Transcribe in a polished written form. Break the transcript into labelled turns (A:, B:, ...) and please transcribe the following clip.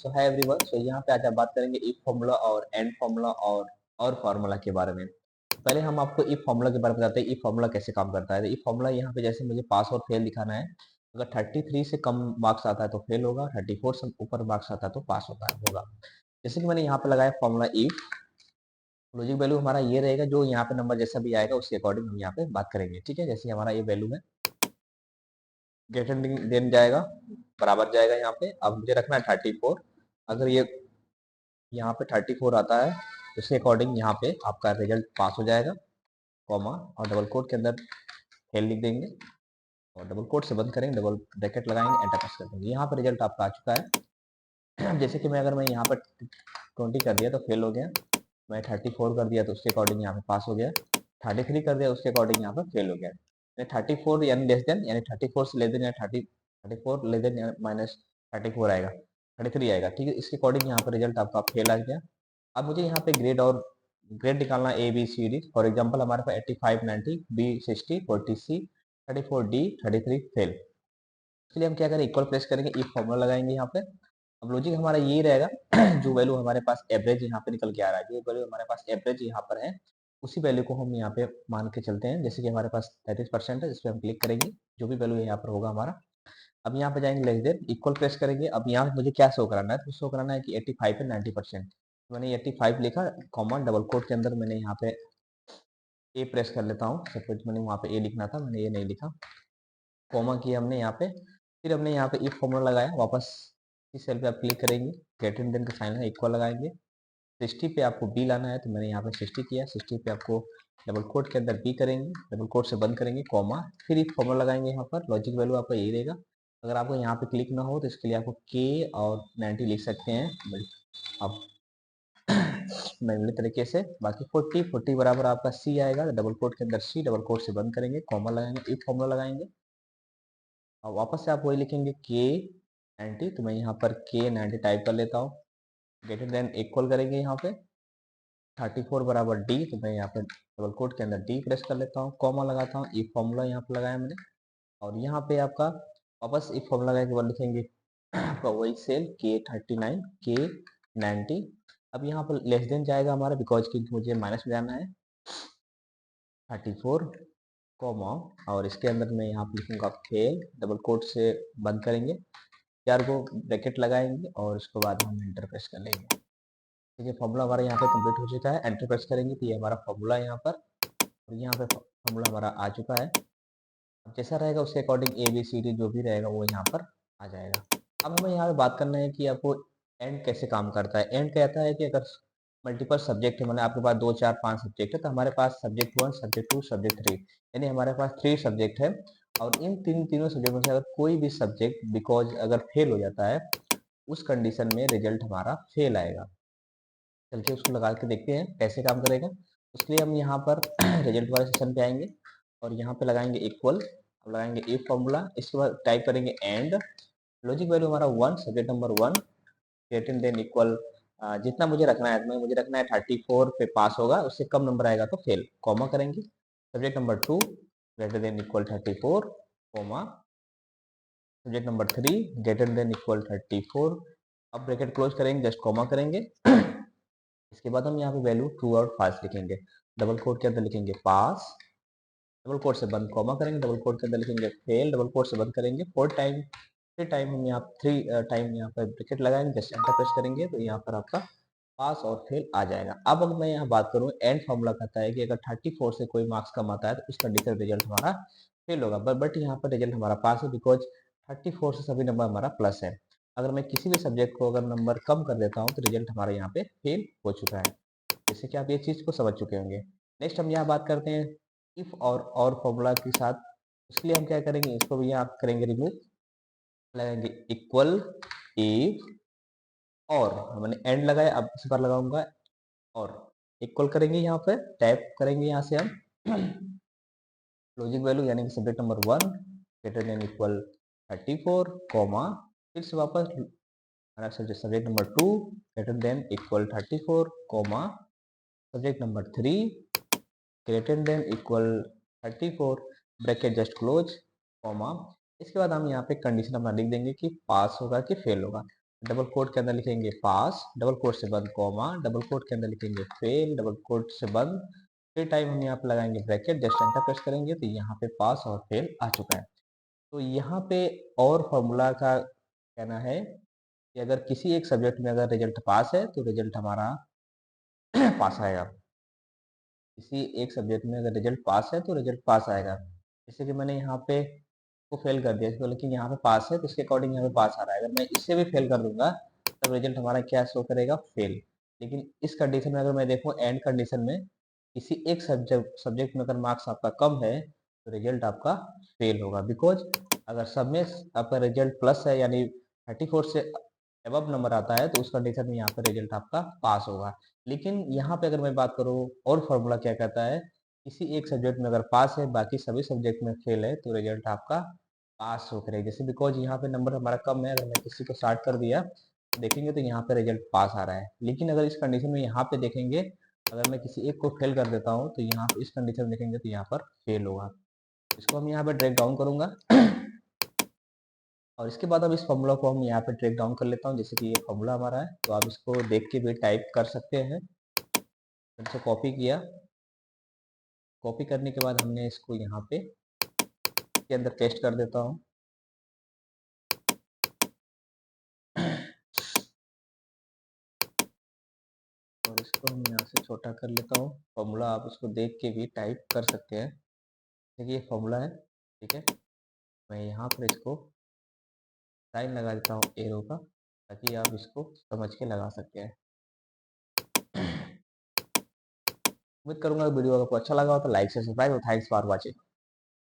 A: सो hi everyone. सो यहाँ पे आज आप बात करेंगे इफ फॉर्मूला और एंड फॉर्मूला और फार्मूला के बारे में। पहले हम आपको इफ फॉर्मूला के बारे में बताते हैं, इफ फॉर्मूला कैसे काम करता है। तो इफ फॉर्मूला यहाँ पे जैसे मुझे पास और फेल दिखाना है, अगर 33 से कम मार्क्स आता है तो फेल होगा, 34 से ऊपर मार्क्स आता है तो पास होगा। जैसे कि मैंने यहाँ पे लगाया फॉर्मूला इफ, लॉजिक वैल्यू हमारा ये रहेगा, जो यहाँ पे नंबर जैसा भी आएगा उसके अकॉर्डिंग हम यहाँ पे बात करेंगे। ठीक है, जैसे हमारा ये वैल्यू है ग्रेटर देन जाएगा, बराबर जाएगा यहाँ पे। अब मुझे रखना है 34। अगर ये यहाँ पे 34 आता है तो उसके अकॉर्डिंग यहाँ पे आपका रिजल्ट पास हो जाएगा, कॉमा और डबल कोट के अंदर फेल लिख देंगे और डबल कोट से बंद करेंगे, डबल ब्रैकेट लगाएंगे, एंटर प्रेस कर देंगे। यहाँ पे रिजल्ट आपका आ चुका है। जैसे कि मैं यहाँ पर 20 कर दिया तो फेल हो गया, मैं 34 कर दिया तो उसके अकॉर्डिंग यहाँ पे पास हो गया, 33 कर दिया उसके अकॉर्डिंग यहाँ पर फेल हो गया। 34 यानी लेस देन, यानी 34 से लेस देन या 34 लेस देन माइनस 34 आएगा, 33 आएगा। ठीक है, इसके अकॉर्डिंग यहाँ पर रिजल्ट आपका फेल आ गया। अब मुझे यहाँ पे ग्रेड और ग्रेड निकालना A B C D. For example हमारे पास 85 90, बी 60, 40 सी, 34 डी, 33 फेल। इसलिए हम क्या करें, इक्वल प्लेस करेंगे, इफ फॉर्मूला लगाएंगे यहाँ पे। अब लॉजिक हमारा यही रहेगा, जो वैल्यू हमारे पास एवरेज यहाँ पे निकल के आ रहा है, जो वैल्यू हमारे पास एवरेज यहाँ पर है उसी वैल्यू को हम यहाँ पे मान के चलते हैं। जैसे कि हमारे पास 33% है, इस पर हम क्लिक करेंगे, जो भी वैल्यू यहाँ पर होगा हमारा। अब यहाँ पे जाएंगे लेस देन, इक्वल प्रेस करेंगे। अब यहाँ पे मुझे क्या शो कराना है, तो शो कराना है कि 85 है 90%। मैंने 85 लिखा, कॉमा डबल कोट के अंदर मैंने यहाँ पे ए प्रेस कर लेता हूँ। सपोज मैंने वहाँ पे ए लिखना था, मैंने ये नहीं लिखा, कॉमा किया हमने यहाँ पे। फिर हमने यहाँ पे इफ फॉर्मूला लगाया, वापस इस सेल पे आप क्लिक करेंगे, ग्रेटर देन का साइन है, इक्वल लगाएंगे। 60 पे आपको बी लाना है तो मैंने यहाँ पे 60 किया, 60 पे आपको डबल कोट के अंदर बी करेंगे, डबल कोट से बंद करेंगे, कॉमा, फिर इफ फॉर्मूला लगाएंगे। यहाँ पर लॉजिक वैल्यू आपका यही रहेगा। अगर आपको यहाँ पे क्लिक ना हो तो इसके लिए आपको के और 90 लिख सकते हैं आप मैनुअली तरीके से। बाकी 40 बराबर आपका सी आएगा, डबल कोट के अंदर सी, डबल कोट से बंद करेंगे, कॉमा लगाएंगे, इफ फॉर्मूला लगाएंगे और वापस से आप वही लिखेंगे के 90। तो मैं यहाँ पर के 90 टाइप कर लेता हूँ, ग्रेटर देन इक्वल करेंगे यहाँ पे 34 बराबर डी। तो मैं यहाँ पे डबल कोट के अंदर डी प्रेस कर लेता हूँ, कॉमा लगाता हूँ, इफ फॉर्मूला यहाँ पे लगाया मैंने। और यहाँ पे आपका वापस इफ फॉर्मूला लगा के बाद लिखेंगे आपका वही सेल के 39 के 90। अब यहाँ पर लेस देन जाएगा हमारा, बिकॉज क्योंकि मुझे माइनस में जाना है, 34 कॉमा और इसके अंदर मैं यहाँ पे लिखूंगा फेल, डबल कोट से बंद करेंगे, चार को ब्रैकेट लगाएंगे और उसके बाद हम एंटर प्रेस कर लेंगे। ठीक है, फॉर्मूला हमारा यहाँ पे कंप्लीट हो चुका है। एंटर प्रेस करेंगे तो ये हमारा फॉर्मूला है यहाँ पर, और यहाँ पे फॉर्मूला हमारा आ चुका है। अब जैसा रहेगा उसके according A B C D जो भी रहेगा वो यहाँ पर आ जाएगा। अब हमें यहाँ पे बात करना है कि आपको एंड कैसे काम करता है। एंड कहता है कि अगर मल्टीपल सब्जेक्ट है, मतलब आपके पास 2 4 5 सब्जेक्ट है, तो हमारे पास सब्जेक्ट 1 सब्जेक्ट 2 सब्जेक्ट 3, यानी हमारे पास 3 सब्जेक्ट है। और इन तीनों सब्जेक्ट में से अगर कोई भी सब्जेक्ट बिकॉज अगर फेल हो जाता है, उस कंडीशन में रिजल्ट हमारा फेल आएगा। चलिए उसको लगा के देखते हैं कैसे काम करेगा। उसके लिए हम यहाँ पर रिजल्ट वाले सेक्शन पे आएंगे और यहाँ पे लगाएंगे इक्वल, अब लगाएंगे इफ फॉर्मूला, इसके बाद टाइप करेंगे एंड, लॉजिक वैल्यू हमारा 1, subject number 1, greater than equal, जितना मुझे रखना है, तो मुझे रखना है 34 पे पास होगा, उससे कम नंबर आएगा तो फेल, कॉमा करेंगे। Subject number 2 greater than equal 34, comma, subject number 3 greater than equal 34, अब ब्रैकेट क्लोज करेंगे, जस्ट कॉमा करेंगे। इसके बाद हम यहाँ पे वैल्यू ट्रू और फॉल्स लिखेंगे, डबल कोट के अंदर लिखेंगे पास, डबल कोट से बंद, कॉमा करेंगे, डबल कोट के अंदर लिखेंगे फेल, डबल कोट से बंद करेंगे, 4 टाइम, 3 टाइम हम यहाँ 3 टाइम यहाँ पर ब्रैकेट लगाएंगे, जस्ट एंटर प्रेस करेंगे तो यहाँ पर आपका पास और फेल आ जाएगा। अब अगर मैं यहाँ बात करूँ, एंड फॉर्मूला कहता है कि अगर 34 से कोई मार्क्स कम आता है तो उस कंडीशन रिजल्ट हमारा फेल होगा, बट यहाँ पर रिजल्ट हमारा पास है, बिकॉज 34 से सभी नंबर हमारा प्लस है। अगर मैं किसी भी सब्जेक्ट को अगर नंबर कम कर देता हूँ तो रिजल्ट हमारा यहाँ पे फेल हो चुका है। जैसे कि आप ये चीज़ को समझ चुके होंगे। नेक्स्ट हम यहाँ बात करते हैं इफ और फॉर्मूला के साथ। उसके लिए हम क्या करेंगे, इसको भी यहाँ करेंगे रिमूव, लगाएंगे इक्वल इफ, और मैंने एंड लगाया, अब इस बार लगाऊंगा और इक्वल करेंगे, यहाँ पे टैप करेंगे यहाँ से हम लॉजिक वैल्यू यानी कि subject number 1 greater than equal 34, comma, फिर से वापस subject number 2 greater than equal 34, comma, subject number 3 greater than equal 34, bracket just close, comma. इसके बाद हम यहाँ पे कंडीशन अपना लिख देंगे कि पास होगा कि फेल होगा। डबल कोट के अंदर लिखेंगे पास, डबल कोट से बंद कॉमा, डबल कोट के अंदर लिखेंगे फेल, डबल कोट से बंद, फिर टाइम हम यहाँ पे लगाएंगे ब्रैकेट, जस्ट एंटर प्रेस करेंगे तो यहाँ पे पास और फेल आ चुका है। तो यहाँ पे और फॉर्मूला का कहना है कि अगर किसी एक सब्जेक्ट में अगर रिजल्ट पास है तो रिजल्ट हमारा पास आएगा। किसी एक सब्जेक्ट में अगर रिजल्ट पास है तो रिजल्ट पास आएगा। जैसे कि मैंने यहाँ पे को फेल कर दिया, तो लेकिन यहाँ पे पास है तो उसके अकॉर्डिंग यहाँ पे पास आ रहा है। अगर मैं इससे भी फेल कर दूंगा तब रिजल्ट हमारा क्या शो करेगा, फेल। लेकिन इस कंडीशन में अगर मैं देखूँ एंड कंडीशन में, किसी एक सब्जेक्ट में अगर मार्क्स आपका कम है तो रिजल्ट आपका फेल होगा। बिकॉज अगर सब में आपका रिजल्ट प्लस है यानी 34 से अबव नंबर आता है तो उस कंडीशन में यहाँ पर रिजल्ट आपका पास होगा। लेकिन यहाँ पे अगर मैं बात करूँ और फॉर्मूला क्या कहता है, किसी एक सब्जेक्ट में अगर पास है बाकी सभी सब्जेक्ट में फेल है तो रिजल्ट आपका पास हो करेगा। जैसे बिकॉज यहाँ पे नंबर हमारा कम है, अगर मैं किसी को स्टार्ट कर दिया देखेंगे तो यहाँ पे रिजल्ट पास आ रहा है। लेकिन अगर इस कंडीशन में यहाँ पे देखेंगे, अगर मैं किसी एक को फेल कर देता हूँ तो यहाँ पे इस कंडीशन में देखेंगे तो यहाँ पर फेल होगा। इसको हम यहाँ पे ड्रैग डाउन करूंगा और इसके बाद अब इस फॉर्मूला को हम यहाँ पे ड्रैग डाउन कर लेता हूँ। जैसे कि ये फॉर्मूला हमारा है तो आप इसको देख के भी टाइप कर सकते हैं। इसे कॉपी किया, कॉपी करने के बाद हमने इसको यहाँ पे के अंदर पेस्ट कर देता हूँ। और इसको हम यहाँ से छोटा कर लेता हूँ। फॉर्मूला आप इसको देख के भी टाइप कर सकते हैं। देखिए ये फॉर्मूला है, ठीक है। मैं यहाँ पर इसको साइन लगा देता हूँ एरो का, ताकि आप इसको समझ के लगा सकते हैं। उम्मीद करूंगा वीडियो आपको अच्छा लगा हो तो लाइक से सब्सक्राइब और थैंक्स फॉर वॉचिंग।